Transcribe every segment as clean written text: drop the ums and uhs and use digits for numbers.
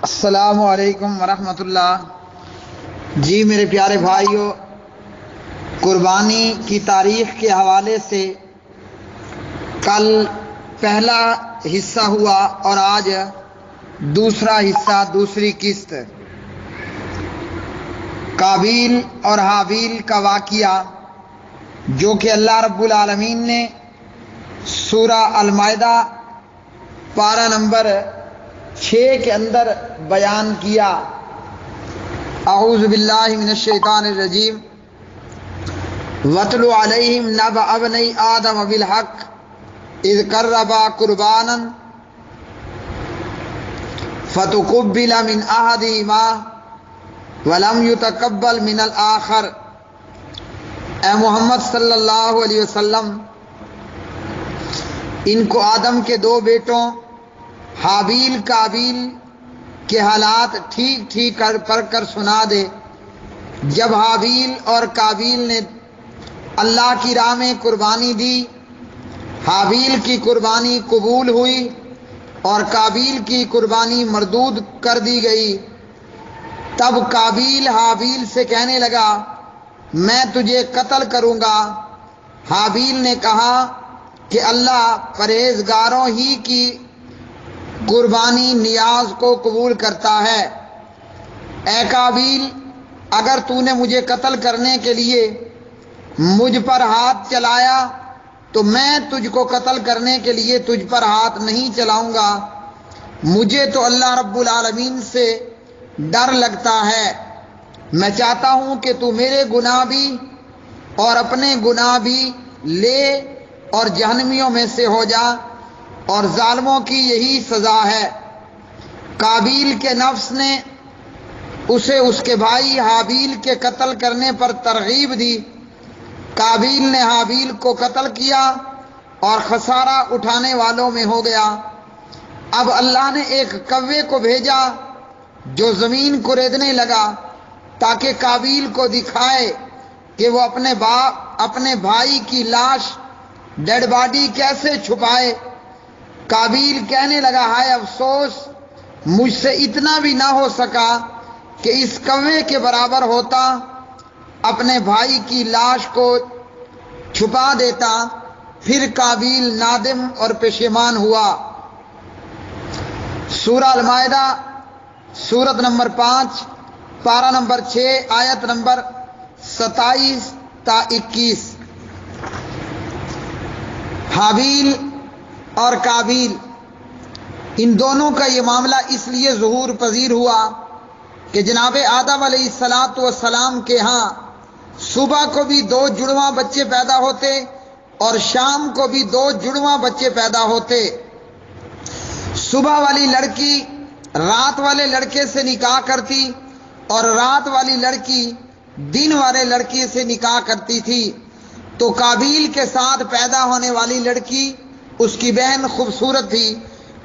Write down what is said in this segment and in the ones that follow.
السلام علیکم ورحمۃ اللہ۔ جی میرے پیارے بھائیوں، قربانی کی تاریخ کے حوالے سے کل پہلا حصہ ہوا اور آج دوسرا حصہ، دوسری قسط، قابیل اور حابیل کا واقعہ جو کہ اللہ رب العالمین نے سورہ المائدہ پارہ نمبر 6 کے اندر بیان کیا۔ اعوذ باللہ من الشیطان الرجیم۔ وَاتْلُ عَلَيْهِمْ نَبَأَ ابْنَيْ آدَمَ بِالْحَقِّ إِذْ قَرَّبَا قُرْبَانًا فَتُقُبِّلَ مِنْ أَحَدِهِمَا وَلَمْ يُتَقَبَّلْ مِنَ الْآخَرِ۔ اے محمد صلی اللہ علیہ وسلم، ان کو آدم کے دو بیٹوں حابیل قابیل کے حالات ٹھیک پڑھ کر سنا دے۔ جب حابیل اور قابیل نے اللہ کی راہ میں قربانی دی، حابیل کی قربانی قبول ہوئی اور قابیل کی قربانی مردود کر دی گئی۔ تب قابیل حابیل سے کہنے لگا، میں تجھے قتل کروں گا۔ حابیل نے کہا کہ اللہ پرہیزگاروں ہی کی قربانی نیاز کو قبول کرتا ہے۔ اے قابیل، اگر تو نے مجھے قتل کرنے کے لیے مجھ پر ہاتھ چلایا تو میں تجھ کو قتل کرنے کے لیے تجھ پر ہاتھ نہیں چلاؤں گا۔ مجھے تو اللہ رب العالمین سے ڈر لگتا ہے۔ میں چاہتا ہوں کہ تو میرے گناہ بھی اور اپنے گناہ بھی لے اور جہنمیوں میں سے ہو جا، اور ظالموں کی یہی سزا ہے۔ قابیل کے نفس نے اسے اس کے بھائی حابیل کے قتل کرنے پر ترغیب دی۔ قابیل نے حابیل کو قتل کیا اور خسارہ اٹھانے والوں میں ہو گیا۔ اب اللہ نے ایک کوے کو بھیجا جو زمین کو ریدنے لگا تاکہ قابیل کو دکھائے کہ وہ اپنے بھائی کی لاش ڈیڈ باڈی کیسے چھپائے۔ قابیل کہنے لگا، ہائے افسوس، مجھ سے اتنا بھی نہ ہو سکا کہ اس کوے کے برابر ہوتا، اپنے بھائی کی لاش کو چھپا دیتا۔ پھر قابیل نادم اور پشیمان ہوا۔ سورہ المائدہ سورت نمبر 5 پارہ نمبر 6 آیت نمبر 27 تا 21۔ حابیل اور قابیل، ان دونوں کا یہ معاملہ اس لیے ظہور پذیر ہوا کہ جناب آدم علیہ السلام کے ہاں صبح کو بھی 2 جڑواں بچے پیدا ہوتے اور شام کو بھی 2 جڑواں بچے پیدا ہوتے۔ صبح والی لڑکی رات والے لڑکے سے نکاح کرتی اور رات والی لڑکی دن والے لڑکے سے نکاح کرتی تھی، تو قابیل کے ساتھ پیدا ہونے والی لڑکی اس کی بہن خوبصورت تھی۔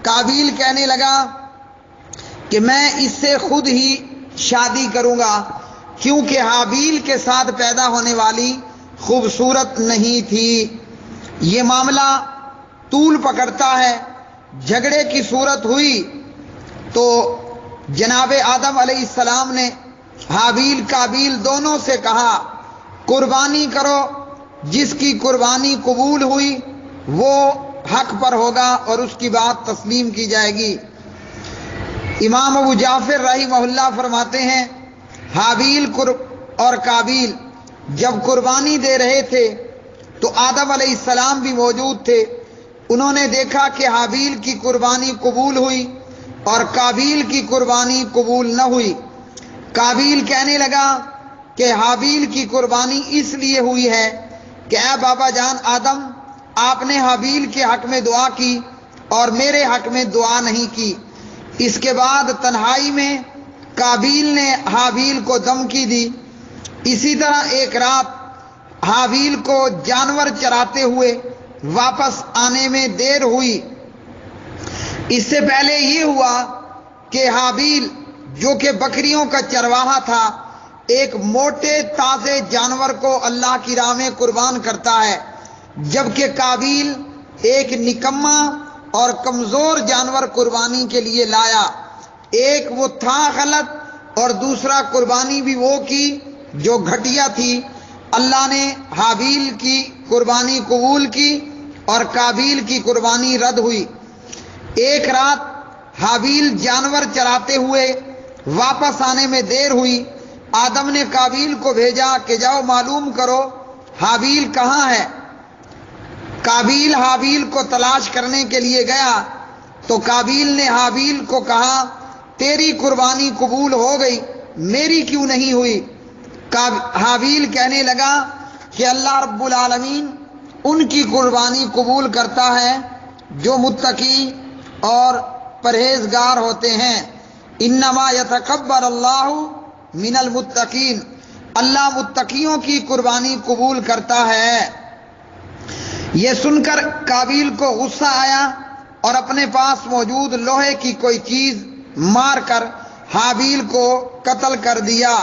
قابیل کہنے لگا کہ میں اس سے خود ہی شادی کروں گا، کیونکہ حابیل کے ساتھ پیدا ہونے والی خوبصورت نہیں تھی۔ یہ معاملہ طول پکڑتا ہے۔ جھگڑے کی صورت ہوئی تو جناب آدم علیہ السلام نے حابیل قابیل دونوں سے کہا، قربانی کرو، جس کی قربانی قبول ہوئی وہ حق پر ہوگا اور اس کی بات تسلیم کی جائے گی۔ امام ابو جعفر رحمہ اللہ فرماتے ہیں، حابیل اور قابیل جب قربانی دے رہے تھے تو آدم علیہ السلام بھی موجود تھے۔ انہوں نے دیکھا کہ حابیل کی قربانی قبول ہوئی اور قابیل کی قربانی قبول نہ ہوئی۔ قابیل کہنے لگا کہ حابیل کی قربانی اس لیے ہوئی ہے کہ اے بابا جان آدم، آپ نے حابیل کے حق میں دعا کی اور میرے حق میں دعا نہیں کی۔ اس کے بعد تنہائی میں قابیل نے حابیل کو دھمکی دی۔ اسی طرح ایک رات حابیل کو جانور چراتے ہوئے واپس آنے میں دیر ہوئی۔ اس سے پہلے یہ ہوا کہ حابیل جو کہ بکریوں کا چرواہا تھا، ایک موٹے تازے جانور کو اللہ کی راہ میں قربان کرتا ہے، جبکہ قابیل ایک نکما اور کمزور جانور قربانی کے لیے لایا۔ ایک وہ تھا غلط اور دوسرا قربانی بھی وہ کی جو گھٹیا تھی۔ اللہ نے حابیل کی قربانی قبول کی اور قابیل کی قربانی رد ہوئی۔ ایک رات حابیل جانور چراتے ہوئے واپس آنے میں دیر ہوئی۔ آدم نے قابیل کو بھیجا کہ جاؤ معلوم کرو حابیل کہاں ہے۔ قابیل حابیل کو تلاش کرنے کے لیے گیا تو قابیل نے حابیل کو کہا تیری قربانی قبول ہو گئی، میری کیوں نہیں ہوئی؟ حابیل کہنے لگا کہ اللہ رب العالمین ان کی قربانی قبول کرتا ہے جو متقی اور پرہیزگار ہوتے ہیں۔ انما یتقبل اللہ من المتقین، اللہ متقیوں کی قربانی قبول کرتا ہے۔ یہ سن کر قابیل کو غصہ آیا اور اپنے پاس موجود لوہے کی کوئی چیز مار کر حابیل کو قتل کر دیا۔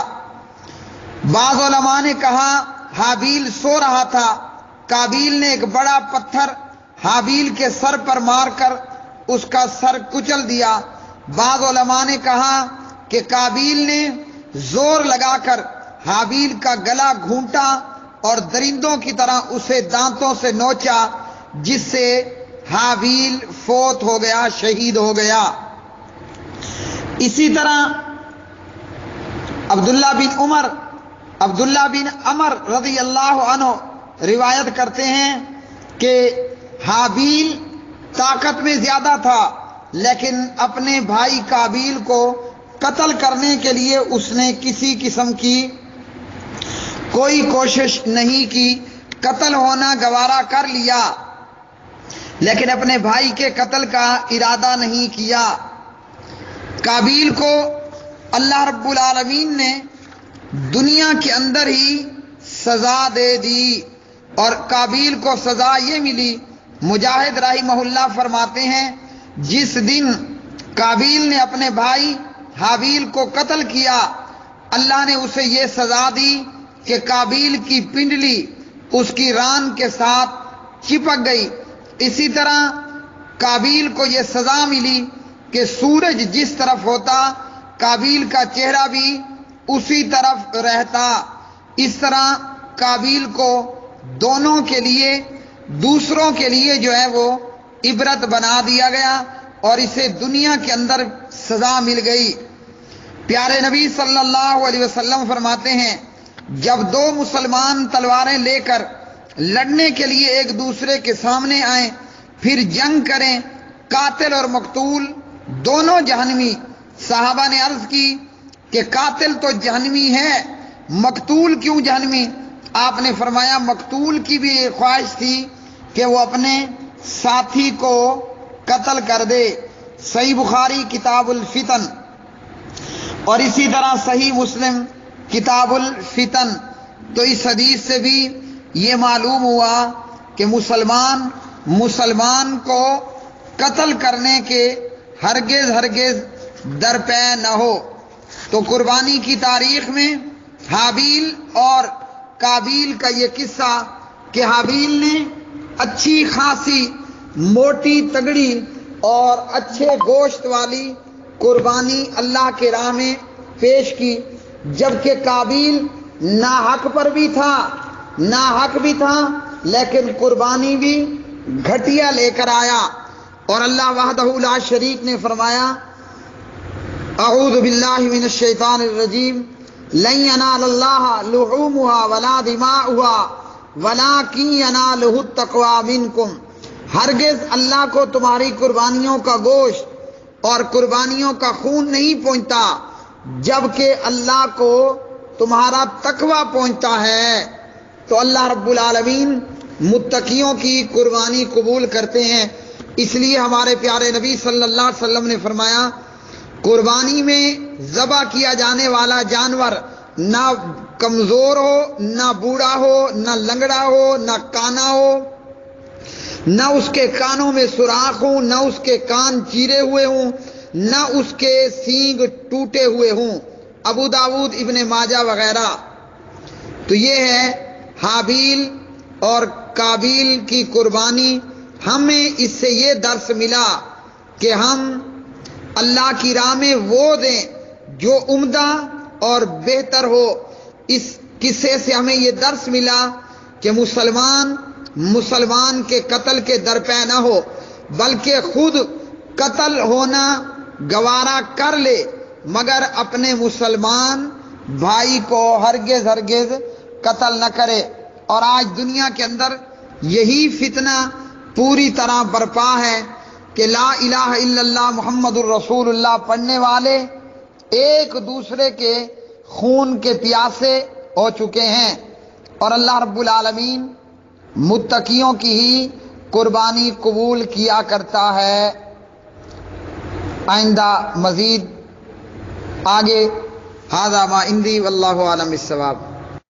بعض علماء نے کہا حابیل سو رہا تھا، قابیل نے ایک بڑا پتھر حابیل کے سر پر مار کر اس کا سر کچل دیا۔ بعض علماء نے کہا کہ قابیل نے زور لگا کر حابیل کا گلا گھونٹا اور درندوں کی طرح اسے دانتوں سے نوچا، جس سے حابیل فوت ہو گیا، شہید ہو گیا۔ اسی طرح عبداللہ بن عمر رضی اللہ عنہ روایت کرتے ہیں کہ حابیل طاقت میں زیادہ تھا، لیکن اپنے بھائی قابیل کو قتل کرنے کے لیے اس نے کسی قسم کی کوئی کوشش نہیں کی۔ قتل ہونا گوارا کر لیا لیکن اپنے بھائی کے قتل کا ارادہ نہیں کیا۔ قابیل کو اللہ رب العالمین نے دنیا کے اندر ہی سزا دے دی اور قابیل کو سزا یہ ملی۔ مجاہد رحمہ اللہ فرماتے ہیں جس دن قابیل نے اپنے بھائی حابیل کو قتل کیا، اللہ نے اسے یہ سزا دی کہ قابیل کی پنڈلی اس کی ران کے ساتھ چپک گئی۔ اسی طرح قابیل کو یہ سزا ملی کہ سورج جس طرف ہوتا قابیل کا چہرہ بھی اسی طرف رہتا۔ اس طرح قابیل کو دونوں کے لیے، دوسروں کے لیے جو ہے وہ عبرت بنا دیا گیا اور اسے دنیا کے اندر سزا مل گئی۔ پیارے نبی صلی اللہ علیہ وسلم فرماتے ہیں جب دو مسلمان تلواریں لے کر لڑنے کے لیے ایک دوسرے کے سامنے آئیں پھر جنگ کریں، قاتل اور مقتول دونوں جہنمی۔ صحابہ نے عرض کی کہ قاتل تو جہنمی ہے، مقتول کیوں جہنمی؟ آپ نے فرمایا مقتول کی بھی ایک خواہش تھی کہ وہ اپنے ساتھی کو قتل کر دے۔ صحیح بخاری کتاب الفتن اور اسی طرح صحیح مسلم کتاب الفتن۔ تو اس حدیث سے بھی یہ معلوم ہوا کہ مسلمان کو قتل کرنے کے ہرگز درپے نہ ہو۔ تو قربانی کی تاریخ میں حابیل اور قابیل کا یہ قصہ کہ حابیل نے اچھی خاصی موٹی تگڑی اور اچھے گوشت والی قربانی اللہ کے راہ میں پیش کی، جبکہ قابیل ناحق پر بھی تھا، ناحق بھی تھا لیکن قربانی بھی گھٹیا لے کر آیا۔ اور اللہ وحدہ لا شریک نے فرمایا اعوذ باللہ من الشیطان الرجیم لن ینال اللہ لحومها ولا دماؤها ولکن ینالہ التقوی منکم، ہرگز اللہ کو تمہاری قربانیوں کا گوشت اور قربانیوں کا خون نہیں پہنچتا جبکہ اللہ کو تمہارا تقوی پہنچتا ہے۔ تو اللہ رب العالمین متقیوں کی قربانی قبول کرتے ہیں۔ اس لیے ہمارے پیارے نبی صلی اللہ علیہ وسلم نے فرمایا قربانی میں ذبح کیا جانے والا جانور نہ کمزور ہو، نہ بوڑھا ہو، نہ لنگڑا ہو، نہ کانا ہو، نہ اس کے کانوں میں سوراخ ہوں، نہ اس کے کان چیرے ہوئے ہوں، نہ اس کے سینگ ٹوٹے ہوئے ہوں، ابو داؤد ابن ماجہ وغیرہ۔ تو یہ ہے حابیل اور قابیل کی قربانی۔ ہمیں اس سے یہ درس ملا کہ ہم اللہ کی راہ میں وہ دیں جو عمدہ اور بہتر ہو۔ اس قصے سے ہمیں یہ درس ملا کہ مسلمان کے قتل کے درپے نہ ہو، بلکہ خود قتل ہونا گوارا کر لے، مگر اپنے مسلمان بھائی کو ہرگز قتل نہ کرے۔ اور آج دنیا کے اندر یہی فتنہ پوری طرح برپا ہے کہ لا الہ الا اللہ محمد الرسول اللہ پڑھنے والے ایک دوسرے کے خون کے پیاسے ہو چکے ہیں، اور اللہ رب العالمین متقیوں کی ہی قربانی قبول کیا کرتا ہے۔ آئندہ مزید آگے، ھذا ما عندی واللہ اعلم بالصواب۔